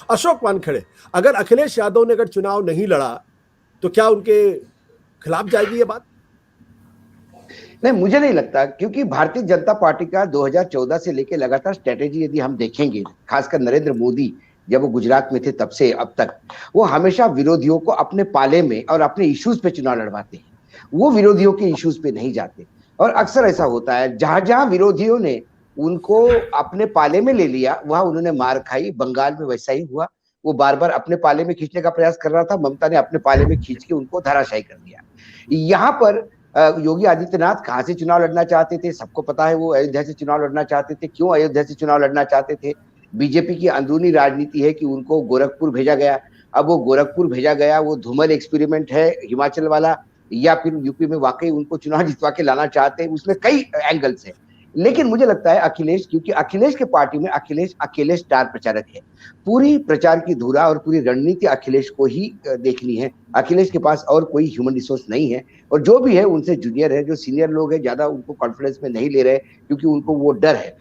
अशोक वानखेड़े, अगर अखिलेश यादव ने अगर चुनाव नहीं लड़ा तो क्या उनके खिलाफ जाएगी ये बात? नहीं, मुझे नहीं लगता, क्योंकि भारतीय जनता पार्टी का 2014 से लेकर लगातार स्ट्रेटेजी यदि हम देखेंगे, खासकर नरेंद्र मोदी जब वो गुजरात में थे तब से अब तक, वो हमेशा विरोधियों को अपने पाले में और अपने इश्यूज पे चुनाव लड़वाते हैं। वो विरोधियों के इश्यूज पे नहीं जाते। और अक्सर ऐसा होता है, जहां जहां विरोधियों ने उनको अपने पाले में ले लिया वहां उन्होंने मार खाई। बंगाल में वैसा ही हुआ। वो बार बार अपने पाले में खींचने का प्रयास कर रहा था, ममता ने अपने पाले में खींच के उनको धराशायी कर दिया। यहाँ पर योगी आदित्यनाथ कहाँ से चुनाव लड़ना चाहते थे, सबको पता है। वो अयोध्या से चुनाव लड़ना चाहते थे। क्यों अयोध्या से चुनाव लड़ना चाहते थे? बीजेपी की अंदरूनी राजनीति है कि उनको गोरखपुर भेजा गया। अब वो गोरखपुर भेजा गया, वो धूमल एक्सपेरिमेंट है हिमाचल वाला, या फिर यूपी में वाकई उनको चुनाव जितवा के लाना चाहते हैं, उसमें कई एंगल्स है। लेकिन मुझे लगता है अखिलेश, क्योंकि अखिलेश के पार्टी में अखिलेश अकेले स्टार प्रचारक है। पूरी प्रचार की धुरा और पूरी रणनीति अखिलेश को ही देखनी है। अखिलेश के पास और कोई ह्यूमन रिसोर्स नहीं है, और जो भी है उनसे जूनियर है। जो सीनियर लोग हैं ज्यादा उनको कॉन्फिडेंस में नहीं ले रहे, क्योंकि उनको वो डर है।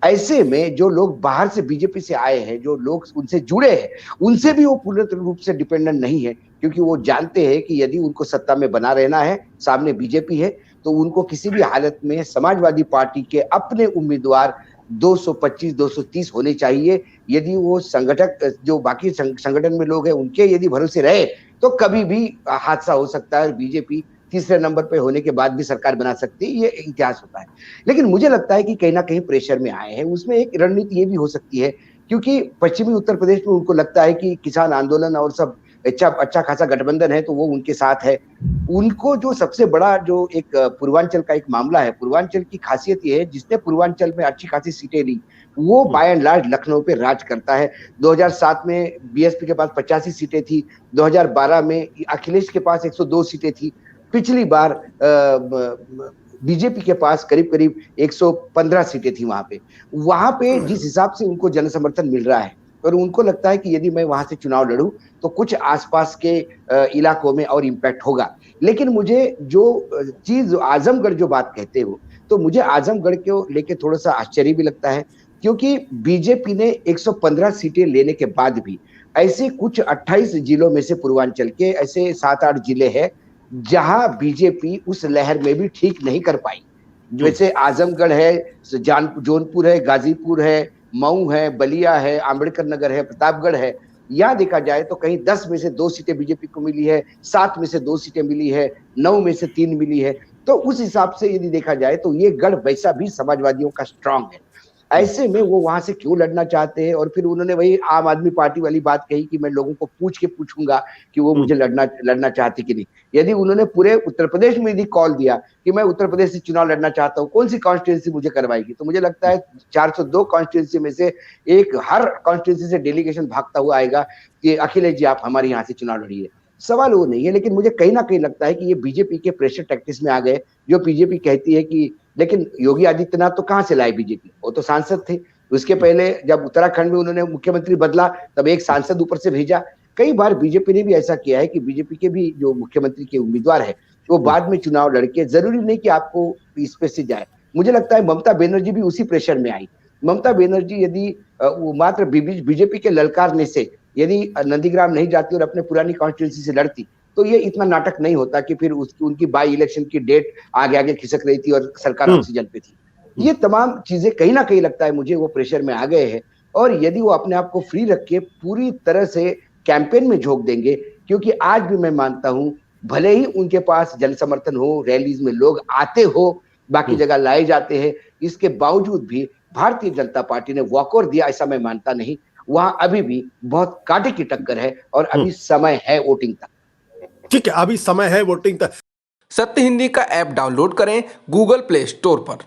ऐसे में जो लोग बाहर से बीजेपी से आए हैं, जो लोग उनसे जुड़े हैं, उनसे भी वो पूर्ण रूप से डिपेंडेंट नहीं है, क्योंकि वो जानते हैं कि यदि उनको सत्ता में बना रहना है, सामने बीजेपी है, तो उनको किसी भी हालत में समाजवादी पार्टी के अपने उम्मीदवार 225-230 होने चाहिए। यदि वो संगठक, जो बाकी संगठन में लोग हैं, उनके यदि भरोसे रहे तो कभी भी हादसा हो सकता है। बीजेपी तीसरे नंबर पे होने के बाद भी सरकार बना सकती है, ये इतिहास होता है। लेकिन मुझे लगता है कि कहीं ना कहीं प्रेशर में आए हैं। उसमें एक रणनीति ये भी हो सकती है, क्योंकि पश्चिमी उत्तर प्रदेश में उनको लगता है कि किसान आंदोलन और सब अच्छा खासा गठबंधन है, तो वो उनके साथ है। उनको जो सबसे बड़ा जो एक पूर्वांचल का एक मामला है, पूर्वांचल की खासियत ये है, जिसने पूर्वांचल में अच्छी खासी सीटें ली, वो बाय एंड लार्ज लखनऊ पे राज करता है। 2007 में बीएसपी के पास 85 सीटें थी। 2012 में अखिलेश के पास 102 सीटें थी। पिछली बार बीजेपी के पास करीब करीब 115 सीटें थी। वहां पे जिस हिसाब से उनको जन समर्थन मिल रहा है, और उनको लगता है कि यदि मैं वहां से चुनाव लड़ूं तो कुछ आसपास के इलाकों में और इम्पैक्ट होगा। लेकिन मुझे जो चीज आजमगढ़ जो बात कहते हो, तो मुझे आजमगढ़ को लेके थोड़ा सा आश्चर्य भी लगता है, क्योंकि बीजेपी ने 115 सीटें लेने के बाद भी ऐसे कुछ 28 जिलों में से पूर्वांचल के ऐसे 7-8 जिले हैं जहां बीजेपी उस लहर में भी ठीक नहीं कर पाई। जैसे आजमगढ़ है, जौनपुर है, गाजीपुर है, मऊ है, बलिया है, आंबेडकर नगर है, प्रतापगढ़ है। यहाँ देखा जाए तो कहीं 10 में से 2 सीटें बीजेपी को मिली है, 7 में से 2 सीटें मिली है, 9 में से 3 मिली है। तो उस हिसाब से यदि देखा जाए तो ये गढ़ वैसा भी समाजवादियों का स्ट्रांग है। ऐसे में वो वहां से क्यों लड़ना चाहते हैं? और फिर उन्होंने वही आम आदमी पार्टी वाली बात कही कि मैं लोगों को पूछ के पूछूंगा कि वो मुझे लड़ना चाहते कि नहीं। यदि उन्होंने पूरे उत्तर प्रदेश में यदि कॉल दिया कि मैं उत्तर प्रदेश से चुनाव लड़ना चाहता हूँ, कौन सी कॉन्स्टिट्यूंसी मुझे करवाएगी, तो मुझे लगता है 402 कॉन्स्टिट्यूंसी में से एक हर कॉन्स्टिट्यूंसी से डेलीगेशन भागता हुआ आएगा कि अखिलेश जी आप हमारे यहाँ से चुनाव लड़िए। सवाल वो नहीं है। लेकिन मुझे कहीं ना कहीं लगता है कि ये बीजेपी के प्रेशर टैक्टिक्स में आ गए। जो बीजेपी कहती है कि, लेकिन योगी आदित्यनाथ तो कहाँ से लाए बीजेपी? वो तो सांसद थे। उसके पहले जब उत्तराखंड में उन्होंने मुख्यमंत्री बदला, तब एक सांसद ऊपर से भेजा। कई बार बीजेपी ने भी ऐसा किया है कि बीजेपी के भी जो मुख्यमंत्री के उम्मीदवार है, वो बाद में चुनाव लड़के, जरूरी नहीं कि आपको इस पे से जाए। मुझे लगता है ममता बनर्जी भी उसी प्रेशर में आई। ममता बनर्जी यदि वो मात्र बीजेपी के ललकारने से यदि नंदीग्राम नहीं जाती और अपने पुरानी कॉन्स्टिट्यूंसी से लड़ती, तो ये इतना नाटक नहीं होता कि फिर उनकी बाई इलेक्शन की डेट आगे आगे खिसक रही थी और सरकार ऑक्सीजन पे थी। ये तमाम चीजें कहीं ना कहीं लगता है मुझे वो प्रेशर में आ गए हैं। और यदि वो अपने आप को फ्री रख के पूरी तरह से कैंपेन में झोंक देंगे, क्योंकि आज भी मैं मानता हूं, भले ही उनके पास जन समर्थन हो, रैलीज में लोग आते हो, बाकी जगह लाए जाते हैं, इसके बावजूद भी भारतीय जनता पार्टी ने वॉकओवर दिया ऐसा मैं मानता नहीं। वहां अभी भी बहुत कांटे की टक्कर है और अभी समय है वोटिंग तक। ठीक है, अभी समय है वोटिंग तक। सत्य हिंदी का ऐप डाउनलोड करें गूगल प्ले स्टोर पर।